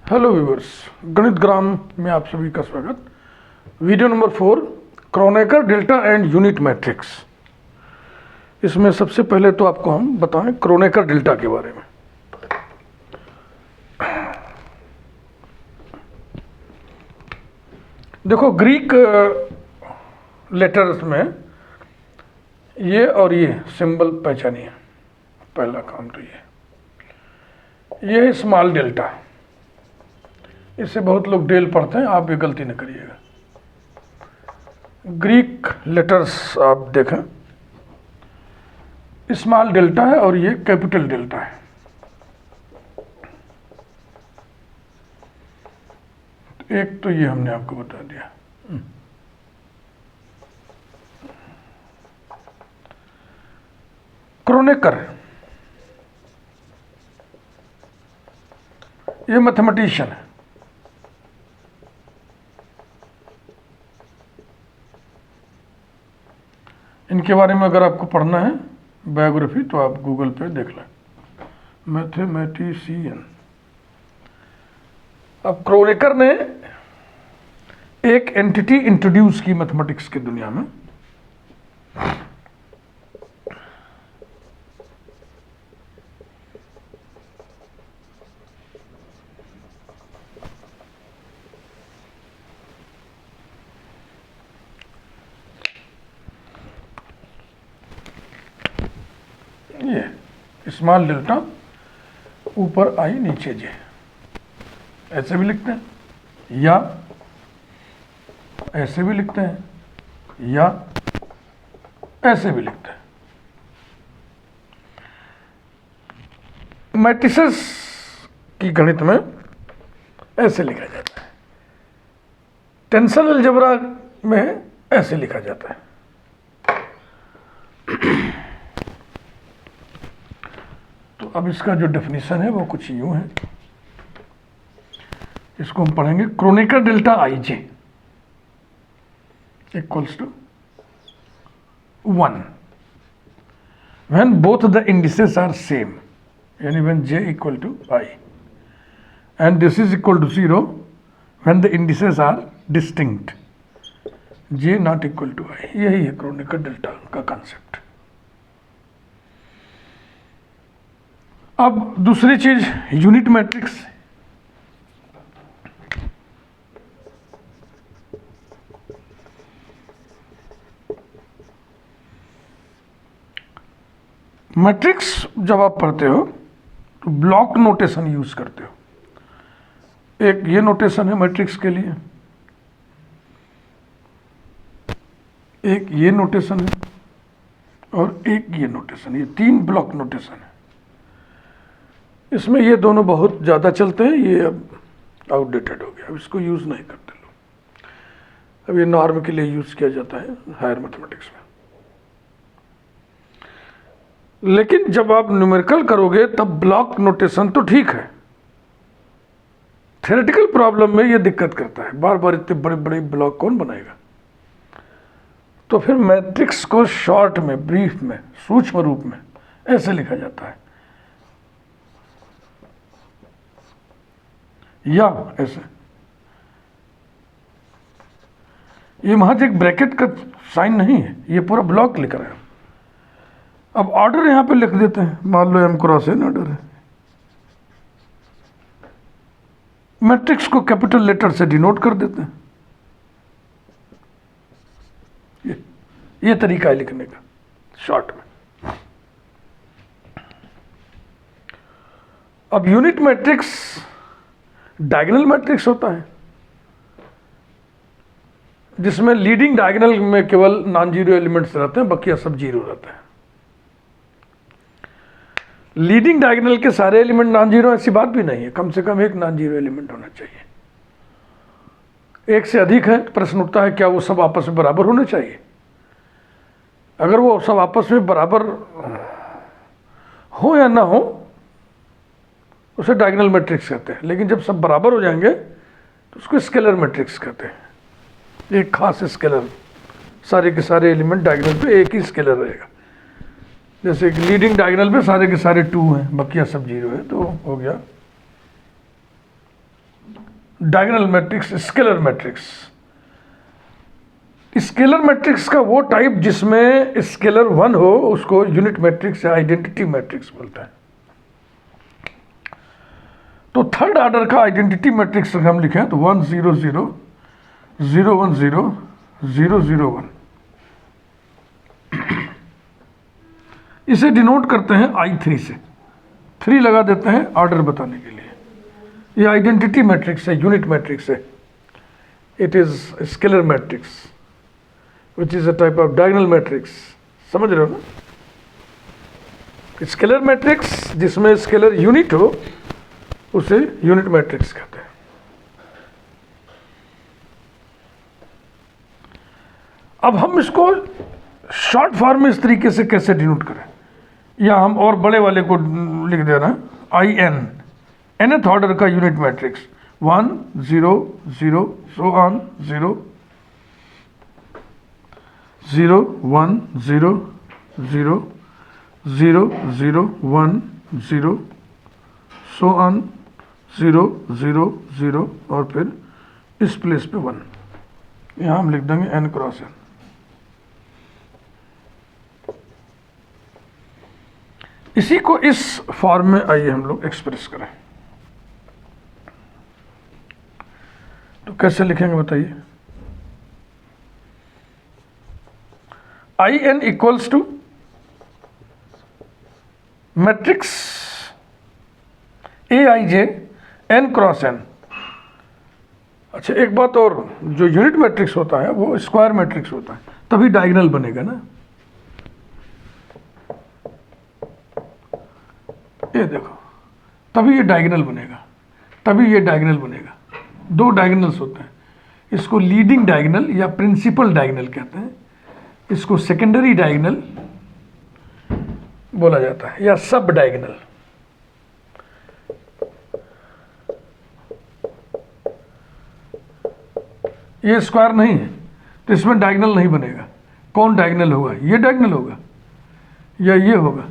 Hello viewers, गणित ग्राम में आप सभी का स्वागत। Video number 4, Kronecker delta and unit matrix. इसमें सबसे पहले तो आपको हम बताएं क्रोनेकर डेल्टा के बारे में। देखो, ग्रीक लेटर्स में ये और ये सिंबल पहचानिए। पहला काम तो ये है स्मॉल डेल्टा। इससे बहुत लोग डेल पढ़ते हैं, आप भी गलती न करिएगा। ग्रीक लेटर्स आप देखें, स्मॉल डेल्टा है और ये कैपिटल डेल्टा है। एक तो ये हमने आपको बता दिया। क्रोनेकर ये मैथमेटिशियन है। इनके बारे में अगर आपको पढ़ना है बायोग्राफी तो आप गूगल पे देख लें, मैथमेटिशियन। अब क्रोनेकर ने एक एंटिटी इंट्रोड्यूस की मैथमेटिक्स की दुनिया में। ये स्मॉल डेल्टा ऊपर आई नीचे जे, ऐसे भी लिखते हैं या ऐसे भी लिखते हैं या ऐसे भी लिखते हैं। मैट्रिसेस की गणित में ऐसे लिखा जाता है, टेंसल अलजेब्रा में ऐसे लिखा जाता है। तो अब इसका जो डेफिनेशन है वो कुछ यूं है। इसको हम पढ़ेंगे, Kronecker delta I J equals to 1 when both the indices are same, यानी when J equal to I, and this is equal to 0 when the indices are distinct, J not equal to I. यही है Kronecker delta का concept. अब दूसरी चीज unit matrix. Matrix जब आप पढ़ते हो तो ब्लॉक नोटेशन यूज करते हो। एक ये नोटेशन है मैट्रिक्स के लिए, एक ये नोटेशन है और एक ये नोटेशन। ये 3 ब्लॉक नोटेशन है। इसमें ये दोनों बहुत ज़्यादा चलते हैं, ये अब आउटडेटेड हो गया, अब इसको यूज़ नहीं करते लोग। अब ये नॉर्म के लिए यूज़ किया जाता है हायर मैथमेटिक्स में। लेकिन जब आप न्यूमेरिकल करोगे तब ब्लॉक नोटेशन तो ठीक है, थ्योरेटिकल प्रॉब्लम में ये दिक्कत करता है। बार बार इतने बड़े बड़े ब्लॉक कौन बनाएगा? तो फिर मैट्रिक्स को शॉर्ट में, ब्रीफ में, सूक्ष्म रूप में ऐसे लिखा जाता है, या ऐसे। ये महज एक ब्रैकेट का साइन नहीं है, ये पूरा ब्लॉक लिख रहा है। अब ऑर्डर यहां पे लिख देते हैं, मान लो m क्रॉस n ऑर्डर है। मैट्रिक्स को कैपिटल लेटर से डिनोट कर देते हैं। ये तरीका है लिखने का शॉर्ट में। अब यूनिट मैट्रिक्स डायगोनल मैट्रिक्स होता है, जिसमें लीडिंग डायगोनल में केवल नॉन जीरो एलिमेंट्स रहते हैं, बाकी सब जीरो रहते हैं। लीडिंग डायगोनल के सारे एलिमेंट नॉन जीरो ऐसी बात भी नहीं है, कम से कम एक नॉन जीरो एलिमेंट होना चाहिए। एक से अधिक है, प्रश्न उठता है क्या वो सब आपस में बराबर होने चाहिए? अगर वो सब आपस में बराबर हो या ना हो उसे डायगोनल मैट्रिक्स कहते हैं। लेकिन जब सब बराबर हो जाएंगे तो उसको स्केलर मैट्रिक्स कहते हैं। एक खास स्केलर, सारे के सारे एलिमेंट डायगोनल पे एक ही स्केलर रहेगा। जैसे कि लीडिंग डायगोनल पे सारे के सारे 2 हैं, बाकी सब 0 है, तो हो गया diagonal matrix, scalar matrix. Scalar matrix का वो टाइप जिसमें स्केलर 1 हो उसको यूनिट मैट्रिक्स या आइडेंटिटी मैट्रिक्स बोलता है। तो थर्ड ऑर्डर का आइडेंटिटी मैट्रिक्स हम लिखें तो 1 0 0 0 1 0 0 0 1, इसे डिनोट करते हैं I3 से, 3 लगा देते हैं ऑर्डर बताने के लिए। ये आइडेंटिटी मैट्रिक्स है, यूनिट मैट्रिक्स है। It is scalar matrix which is a type of diagonal matrix. समझ रहे हो ना? स्केलर मैट्रिक्स जिसमें स्केलर यूनिट हो उसे यूनिट मैट्रिक्स कहते हैं। अब हम इसको शॉर्ट फॉर्म में इस तरीके से कैसे डिनोट करें, या हम और बड़े वाले को लिख देना IN, nth ऑर्डर का unit matrix 1 0 0 so on 0 0 1 0 0 0 0 1 0 so on 0 0 0 और फिर इस प्लेस पे 1, यहाँ हम लिख देंगे n क्रॉस n। इसी को इस फॉर्म में आइए हम लोग एक्सप्रेस करें। तो कैसे लिखेंगे बताइए? IN equals to matrix AIJ n cross n। अच्छा एक बात और, जो यूनिट मैट्रिक्स होता है वो स्क्वायर मैट्रिक्स होता है, तभी डायगोनल बनेगा ना। ये देखो, तभी ये डायगोनल बनेगा, तभी ये डायगोनल बनेगा। दो डायगोनल्स होते हैं, इसको लीडिंग डायगोनल या प्रिंसिपल डायगोनल कहते हैं, इसको सेकेंडरी डायगोनल बोला जाता है या सब डायगोनल। ये स्क्वायर नहीं है तो इसमें डायगोनल नहीं बनेगा। कौन डायगोनल होगा? ये डायगोनल होगा या ये होगा,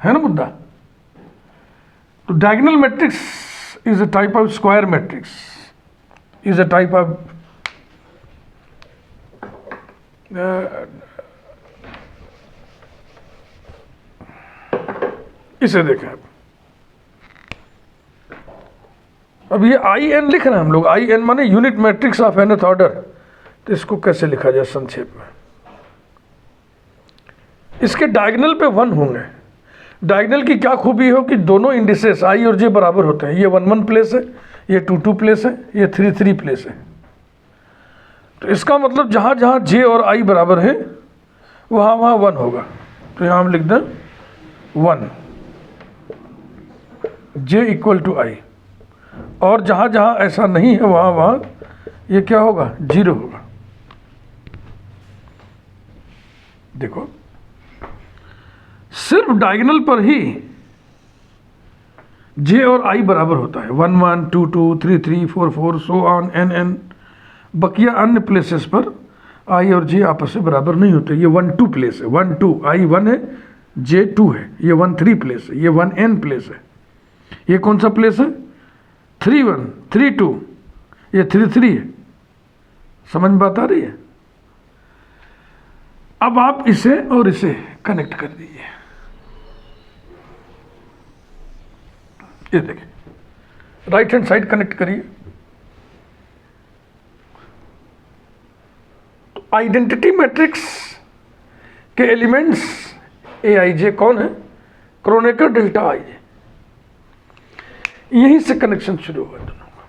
है ना मुद्दा? तो diagonal matrix is a type of square matrix, is a type of इसे देखें अब ये IN लिख रहे हैं हम लोग। IN माने unit matrix of nth order. तो इसको कैसे लिखा जाए संक्षेप में? इसके डायगोनल पे 1 होंगे। डायगोनल की क्या खूबी हो कि दोनों इंडिसेस I और J बराबर होते हैं। ये 1 1 प्लेस है, ये 2 2 प्लेस है, ये 3 3 प्लेस है। तो इसका मतलब जहाँ जहाँ J और I बराबर है वहाँ वहाँ 1 होगा। तो यहाँ हम लिख दें 1 J इक्वल टू I, और जहाँ जहाँ ऐसा नहीं है वहाँ वहाँ ये क्या होगा? 0 होगा। देखो सिर्फ डायगोनल पर ही J और I बराबर होता है, 1 1 2 2 3 3 4 4 सो ऑन n n। बकिया अन्य प्लेसेस पर I और J आपस में बराबर नहीं होते। ये 1 2 प्लेस है, 1 2 I 1 है, J 2 है। ये 1 3 प्लेस है, ये 1 n प्लेस है। ये कौन सा प्लेस है? 3 1 3 2, ये 3 3 है। समझ में बात आ रही है? अब आप इसे और इसे कनेक्ट कर दीजिए। ये देखिए, राइट हैंड साइड कनेक्ट करिए। तो आइडेंटिटी मैट्रिक्स के एलिमेंट्स AIJ कौन है? Kronecker delta IJ। यहीं से कनेक्शन शुरू हुआ दोनों का।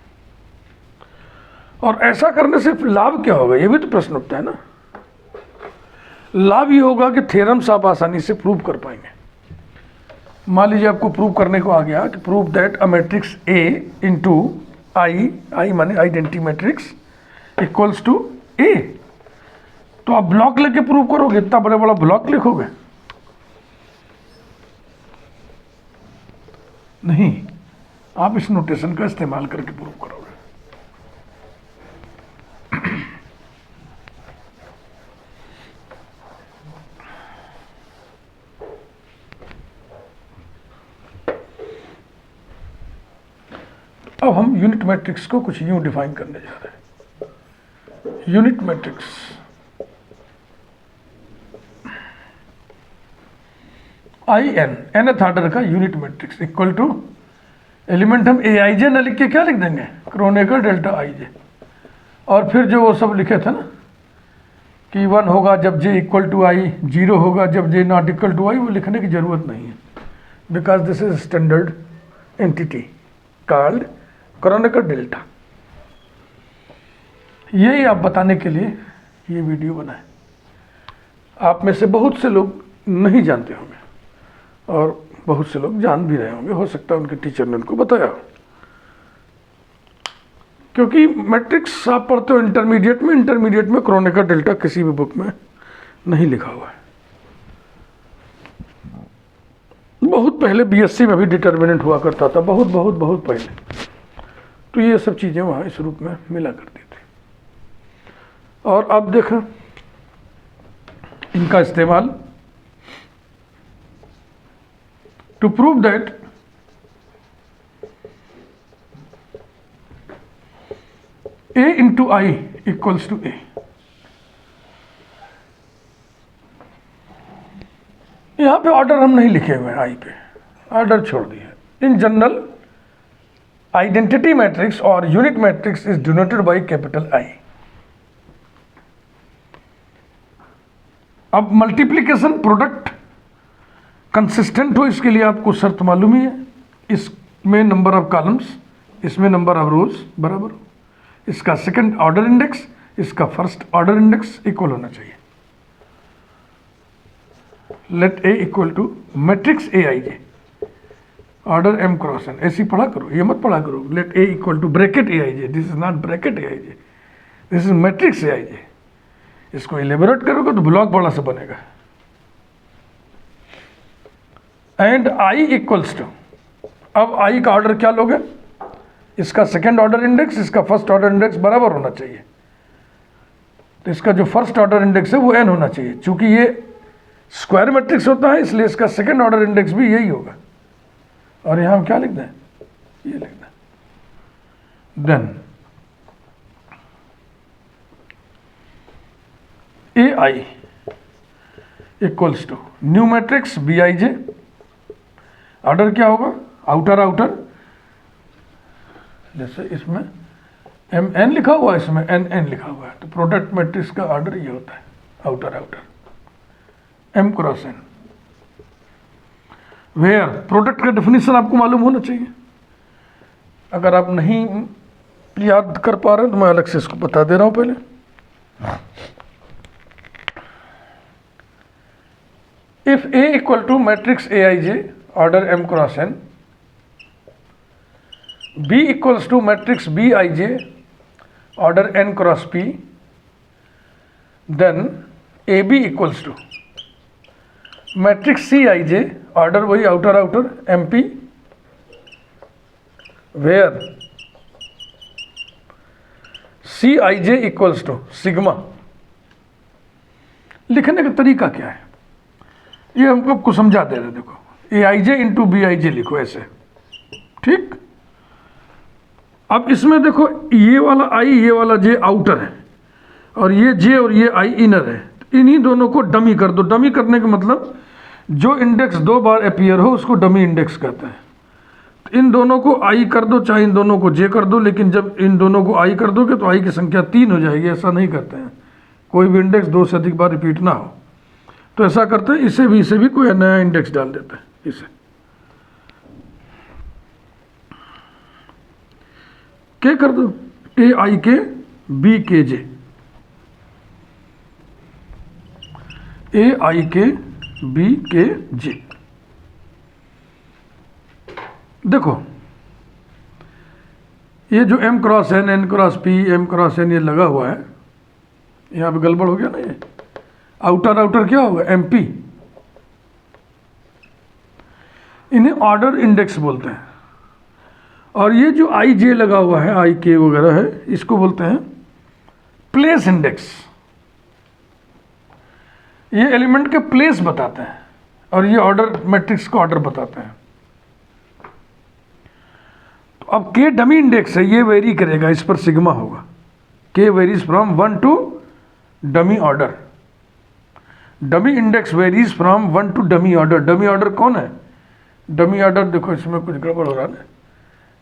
और ऐसा करने से लाभ क्या होगा? ये भी तो प्रश्न उठता है ना। लाभ ये होगा कि थ्योरम्स आप आसानी से प्रूव कर पाएंगे। मान लीजिए आपको प्रूव करने को आ गया कि prove that a matrix A into I माने identity matrix equals to A। तो आप ब्लॉक लेके प्रूव करोगे, इतना बड़ा बड़ा ब्लॉक लिखोगे? नहीं, आप इस नोटेशन का इस्तेमाल करके प्रूव करोगे। अब हम यूनिट मैट्रिक्स को कुछ यूं डिफाइन करने जा रहे हैं। Unit matrix I N nth order का unit matrix equal to element हम ए आई जे न लिख के क्या लिख देंगे, क्रोनेकर डेल्टा आई जे, और फिर जो वो सब लिखे थे ना कि 1 होगा जब जे इक्वल टू आई, 0 होगा जब जे नॉट इक्वल टू आई, वो लिखने की ज़रूरत नहीं है, because this is standard entity called Kronecker delta. यही आप बताने के लिए ये वीडियो बनाए। आप में से बहुत से लोग नहीं जानते होंगे और बहुत से लोग जान भी रहे होंगे, हो सकता है उनके टीचर ने उनको बताया हो। क्योंकि मैट्रिक्स आप पढ़ते हो इंटरमीडिएट में क्रोनेकर डेल्टा किसी भी बुक में नहीं लिखा हुआ है। बहुत पहले बीएससी में भी डिटर्मिनेंट हुआ करता था, बहुत बहुत बहुत पहले, तो ये सब चीज़ें वहाँ इस रूप में मिला करती थी। और अब देखो इनका इस्तेमाल to prove that a into I equals to a। यहां पे ऑर्डर हम नहीं लिखे हुए हैं, आई पे ऑर्डर छोड़ दिए। इन जनरल आइडेंटिटी मैट्रिक्स और unit matrix is denoted by capital I. अब मल्टीप्लिकेशन प्रोडक्ट कंसिस्टेंट हो, इसके लिए आपको शर्त मालूम ही है, इसमें नंबर ऑफ कॉलम्स, इसमें नंबर ऑफ रोज बराबर हो, इसका सेकंड ऑर्डर इंडेक्स, इसका फर्स्ट ऑर्डर इंडेक्स इक्वल होना चाहिए। Let A equal to matrix A I J, order m cross n, ऐसी पढ़ा करो, ये मत पढ़ा करो let A equal to bracket A I J, this is not bracket A I J, this is matrix A I J. इसको elaborate करोगे तो ब्लॉक बड़ा सा बनेगा। एंड आई इक्वल्स टू, अब आई का ऑर्डर क्या लोगे, इसका सेकेंड ऑर्डर इंडेक्स, इसका फर्स्ट ऑर्डर इंडेक्स बराबर होना चाहिए। तो इसका जो फर्स्ट ऑर्डर इंडेक्स है वो n होना चाहिए। चूंकि ये स्क्वायर मैट्रिक्स होता है इसलिए इसका सेकेंड ऑर्डर इंडेक्स भी यही होगा। और यहां हम क्या लिख दें, ये लिख दें। Then A I equals to new matrix B I J, order क्या होगा, आउटर आउटर, जैसे इसमें एम एन लिखा हुआ है, इसमें एन एन लिखा हुआ है, तो प्रोडक्ट मैट्रिक्स का ऑर्डर ये होता है, outer outer M cross N. Where product का डेफिनेशन आपको मालूम होना चाहिए। अगर आप नहीं याद कर पा रहे हैं तो मैं अलग से इसको बता दे रहा हूं पहले। If A equal to matrix A I J order M cross N, B equals to matrix Bij order n cross P, then AB equals to matrix Cij order वही outer outer MP, where Cij equals to sigma। लिखने का तरीका क्या है ये हमको आपको समझा दे रहे। देखो Aij इंटू Bij लिखो ऐसे, ठीक। अब इसमें देखो ये वाला आई, ये वाला जे आउटर है और ये जे और ये आई इनर है, तो इन्हीं दोनों को डमी कर दो। डमी करने का मतलब जो इंडेक्स 2 बार अपीयर हो उसको डमी इंडेक्स कहते हैं। तो इन दोनों को आई कर दो, चाहे इन दोनों को जे कर दो, लेकिन जब इन दोनों को आई कर दोगे तो आई की संख्या 3 हो जाएगी। ऐसा नहीं करते हैं, कोई भी इंडेक्स 2 से अधिक बार रिपीट ना हो, तो ऐसा करते हैं इसे भी कोई नया इंडेक्स डाल देते हैं इसे। क्या कर दो, ए आई के बी के जे, ए आई के बी के जे। देखो ये जो m cross n, n cross p, m cross n ये लगा हुआ है, यहाँ पे गड़बड़ हो गया ना, ये आउटर आउटर क्या होगा, mp। इन्हें ऑर्डर इंडेक्स बोलते हैं। और ये जो आई जे लगा हुआ है, आई के वगैरह है, इसको बोलते हैं प्लेस इंडेक्स। ये एलिमेंट के प्लेस बताते हैं और ये ऑर्डर मैट्रिक्स का ऑर्डर बताते हैं। अब के डमी इंडेक्स है, ये वेरी करेगा, इस पर सिग्मा होगा। K varies from 1 to dummy order, dummy index varies from 1 to dummy order. Dummy order कौन है? डमी ऑर्डर देखो इसमें कुछ गड़बड़ हो रहा है,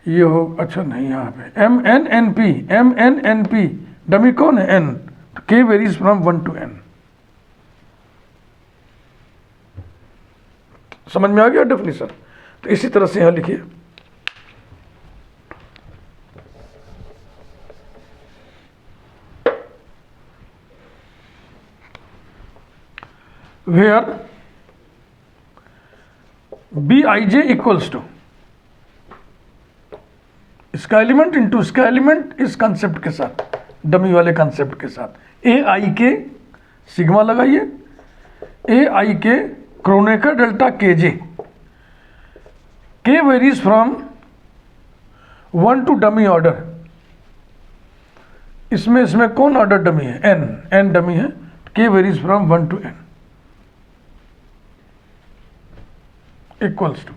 ये हो, अच्छा नहीं, यहाँ पे M N N P, M N N P, dummy कौन है? एन, तो के वेरीज फ्रॉम 1 टू एन। समझ में आ गया डेफिनेशन? तो इसी तरह से यहां लिखिए, where Bij इक्वल्स टू इसका एलिमेंट इंटू इसका एलिमेंट, इस कंसेप्ट के साथ, डमी वाले कंसेप्ट के साथ। ए आई के सिग्मा लगाइए, ए आई के Kronecker delta K J, K varies from 1 to dummy order. इसमें कौन ऑर्डर डमी है? एन, एन डमी है, K varies from 1 to N equals to.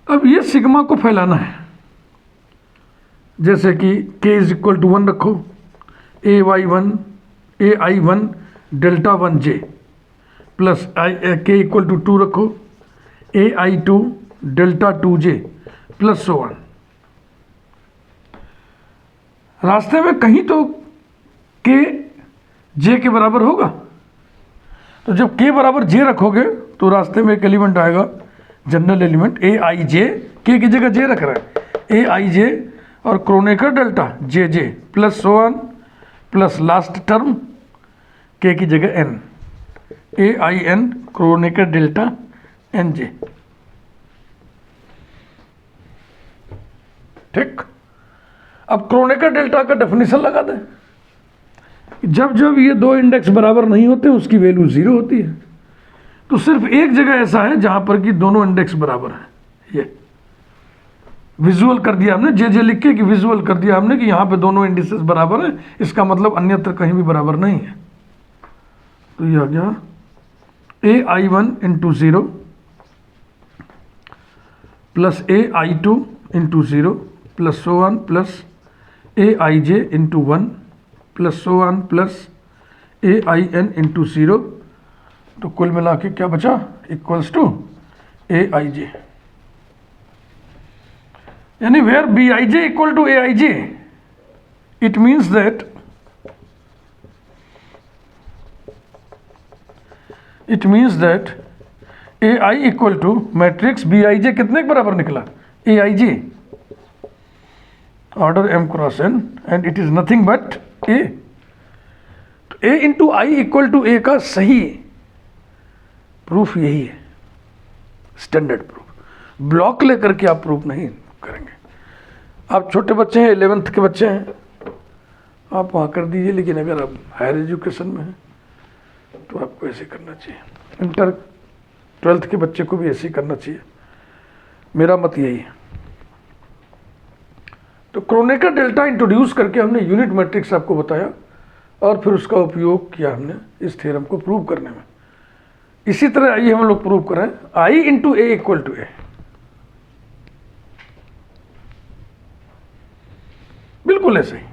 अब ये सिग्मा को फैलाना है, जैसे कि k इज इक्वल टू 1 रखो, A I one delta 1 J plus K equal to 2 रखो, A I 2 delta 2 J plus so on. रास्ते में कहीं तो के जे के बराबर होगा, तो जब के बराबर जे रखोगे तो रास्ते में एक एलिमेंट आएगा, जनरल एलिमेंट ए आई जे, के की जगह जे रख रहा है, ए आई जे और Kronecker delta J J plus so on plus last term K की जगह N, A I N Kronecker delta N J. ठीक, अब क्रोनेकर डेल्टा का डेफिनेशन लगा दें। जब जब ये दो इंडेक्स बराबर नहीं होते उसकी वैल्यू 0 होती है। तो सिर्फ एक जगह ऐसा है जहां पर कि दोनों इंडेक्स बराबर हैं। ये विजुअल कर दिया हमने, जे जे लिख के, कि विजुअल कर दिया हमने कि यहां पे दोनों इंडिसेस बराबर हैं, इसका मतलब अन्यत्र कहीं भी बराबर नहीं है। तो ये आ गया A I one into 0 plus A I two into 0 plus so on plus A I J into 1 plus so on plus A I N into 0। तो कुल मिला के क्या बचा? Equals to A I J, यानी where B I J equal to A I J, it means that A I equal to matrix B I J कितने के बराबर निकला? A I J order M cross N, and it is nothing but A. तो A into I equal to A का सही proof यही है, standard proof. Block लेकर के आप प्रूफ नहीं करेंगे। आप छोटे बच्चे हैं, 11th के बच्चे हैं, आप वहाँ कर दीजिए, लेकिन अगर आप हायर एजुकेशन में हैं तो आपको ऐसे करना चाहिए। इंटर 12th के बच्चे को भी ऐसे ही करना चाहिए, मेरा मत यही है। तो क्रोनेकर डेल्टा इंट्रोड्यूस करके हमने यूनिट मैट्रिक्स आपको बताया और फिर उसका उपयोग किया हमने इस थ्योरम को प्रूव करने में। इसी तरह आइए हम लोग प्रूव करें आई इंटू ए इक्वल टू ए। बिल्कुल ऐसे ही।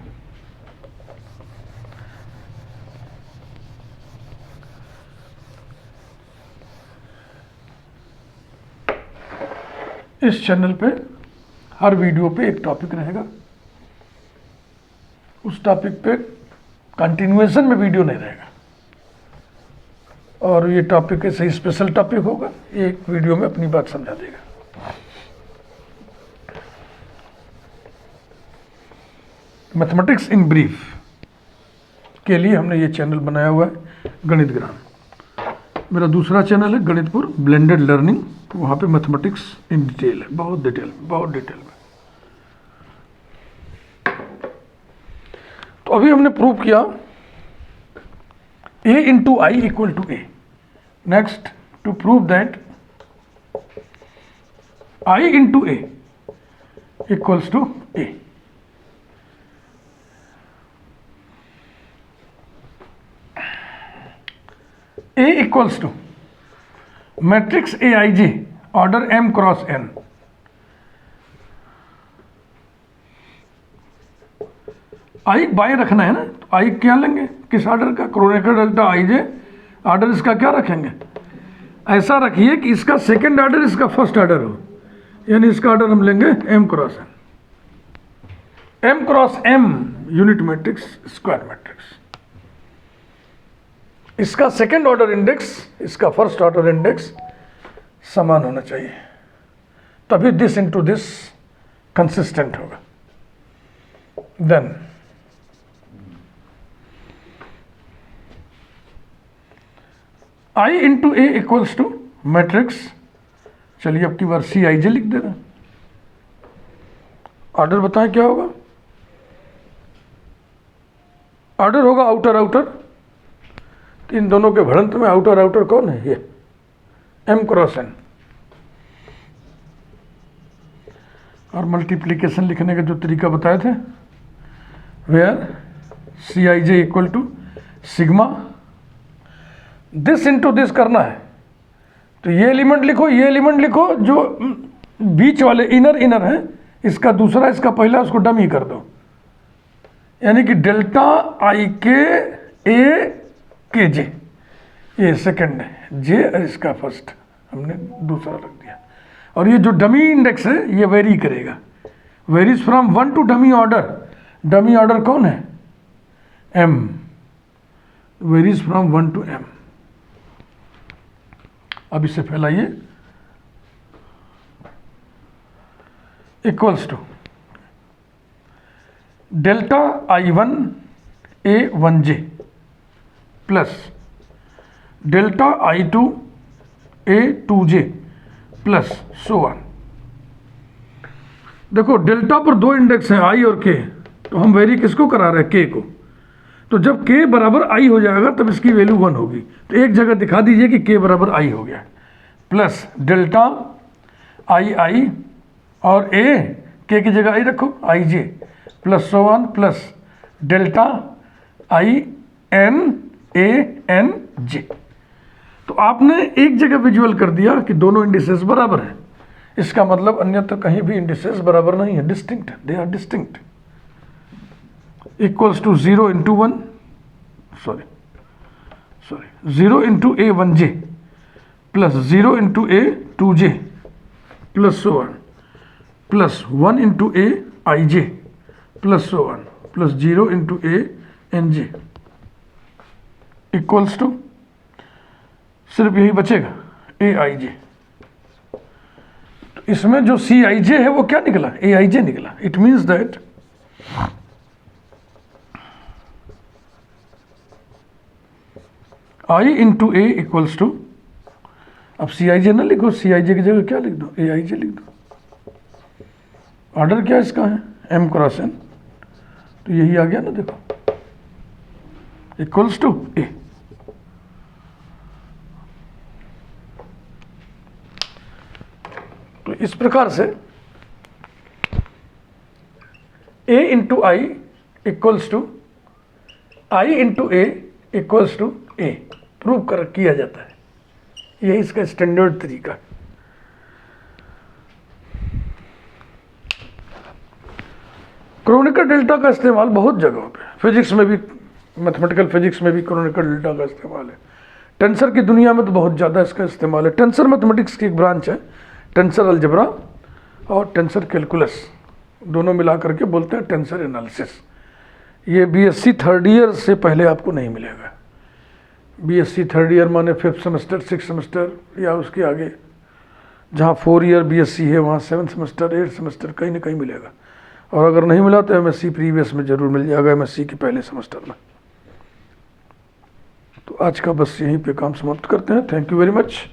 इस चैनल पे हर वीडियो पे एक टॉपिक रहेगा, उस टॉपिक पे कंटिन्यूएशन में वीडियो नहीं रहेगा, और ये टॉपिक ऐसे ही स्पेशल टॉपिक होगा, एक वीडियो में अपनी बात समझा देगा। मैथमेटिक्स इन ब्रीफ के लिए हमने ये चैनल बनाया हुआ है, गणित ग्राम। मेरा दूसरा चैनल है गणितपुर ब्लेंडेड लर्निंग, वहाँ पे मैथमेटिक्स इन डिटेल है, बहुत डिटेल में। तो अभी हमने प्रूव किया a into I equal to A. Next, to prove that i into A equals to A. A equals to matrix A I J order m cross n, I by रखना है ना, तो आई क्या लेंगे, किस ऑर्डर का, Kronecker delta I J, order इसका क्या रखेंगे, ऐसा रखिए कि इसका सेकंड ऑर्डर इसका फर्स्ट ऑर्डर हो, यानी इसका ऑर्डर हम लेंगे M cross M unit matrix square matrix. इसका सेकंड ऑर्डर इंडेक्स इसका फर्स्ट ऑर्डर इंडेक्स समान होना चाहिए, तभी दिस इंटू दिस कंसिस्टेंट होगा। Then I into A equals to matrix, चलिए अब की बार सी आई जे लिख दे रहे हैं। ऑर्डर बताएं क्या होगा, ऑर्डर होगा आउटर आउटर, तो इन दोनों के भड़ंत में आउटर आउटर कौन है, ये एम क्रॉस एन। और मल्टीप्लीकेशन लिखने का जो तरीका बताए थे, where C I J equal to sigma, this into this करना है, तो ये एलिमेंट लिखो, ये एलिमेंट लिखो, जो बीच वाले इनर है, इसका दूसरा इसका पहला उसको डमी कर दो, यानी कि डेल्टा आई के ए के जे, ये सेकंड है, जे इसका फर्स्ट हमने दूसरा रख दिया। और ये जो डमी इंडेक्स है ये वेरी करेगा, varies from 1 to dummy order, dummy order कौन है, M, varies from 1 to M. अब इसे फैलाइए, equals to delta I one A one J plus delta I two A two J plus so on. देखो delta पर दो index हैं आई और के, तो हम वेरी किसको करा रहे हैं, के को, तो जब k बराबर आई हो जाएगा तब इसकी वैल्यू 1 होगी, तो एक जगह दिखा दीजिए कि k बराबर आई हो गया, प्लस डेल्टा आई आई और a k की जगह आई रखो I J plus so on plus delta I N A N J. तो आपने एक जगह विजुअल कर दिया कि दोनों इंडिसेस बराबर हैं, इसका मतलब अन्यथा कहीं भी इंडिसेस बराबर नहीं है, distinct, they are distinct. Equals to 0 into 1 sorry 0 into A one J plus 0 into A two J plus so on plus 1 into A I J plus so on plus 0 into A N J equals to सिर्फ यही बचेगा ए I जे। तो इसमें जो सी I जे है वो क्या निकला, ए आई जे निकला। It means that I into A equals to, अब सी आई जे ना लिखो, सी आई जे की जगह क्या लिख दो, ए आई जे लिख दो। ऑर्डर क्या इसका है, एम क्रॉस एन, तो यही आ गया ना, देखो इक्वल्स टू ए। तो इस प्रकार से a into I equals to I into A equals to A prove कर किया जाता है, यही इसका स्टैंडर्ड तरीका। क्रोनिकल डेल्टा का इस्तेमाल बहुत जगहों पे, फिजिक्स में भी, मैथमेटिकल फिजिक्स में भी क्रोनिकल डेल्टा का इस्तेमाल है। टेंसर की दुनिया में तो बहुत ज़्यादा इसका इस्तेमाल है। टेंसर मैथमेटिक्स की एक ब्रांच है, टेंसर अलजेब्रा और टेंसर कैलकुलस, दोनों मिला करके बोलते हैं टेंसर एनालिसिस। ये बीएससी थर्ड ईयर से पहले आपको नहीं मिलेगा। बीएससी थर्ड ईयर माने 5th सेमेस्टर 6th सेमेस्टर या उसके आगे, जहाँ 4 ईयर बीएससी है वहाँ 7th सेमेस्टर 8th सेमेस्टर कहीं ना कहीं मिलेगा। और अगर नहीं मिला तो एमएससी प्रीवियस में ज़रूर मिल जाएगा, एमएससी के पहले सेमेस्टर में। तो आज का बस यहीं पे काम समाप्त करते हैं। Thank you very much.